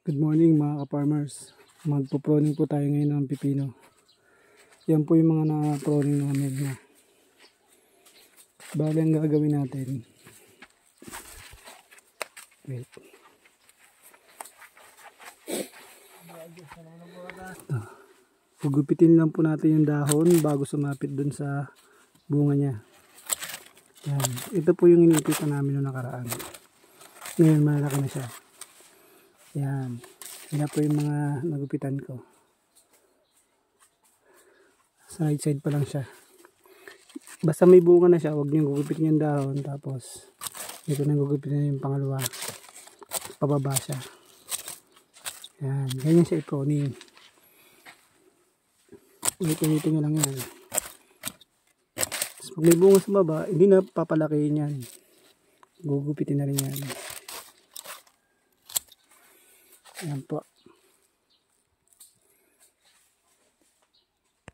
Good morning mga ka-farmers. Magpo-proning po tayo ngayon ng pipino. Yan po yung mga na-proning namin na. Bali ang gagawin natin. Wait. Pugupitin lang po natin yung dahon bago sumapit dun sa bunga niya. Yan. Ito po yung inipitan namin noong nakaraan. Ngayon malaki na siya. Yan. Yan po yung mga nagupitan ko. Side pa lang siya. Basta may bunga na siya, huwag niyong gugupitin yung dahon. Tapos, ito nang gugupitin yung pangalawa. Pababa siya. Yan. Ganyan siya i-proning. Ulitin nyo lang yan. Tapos, pag may bunga sa baba, hindi na papalakihin yan. Gugupitin na rin yan. Yan po.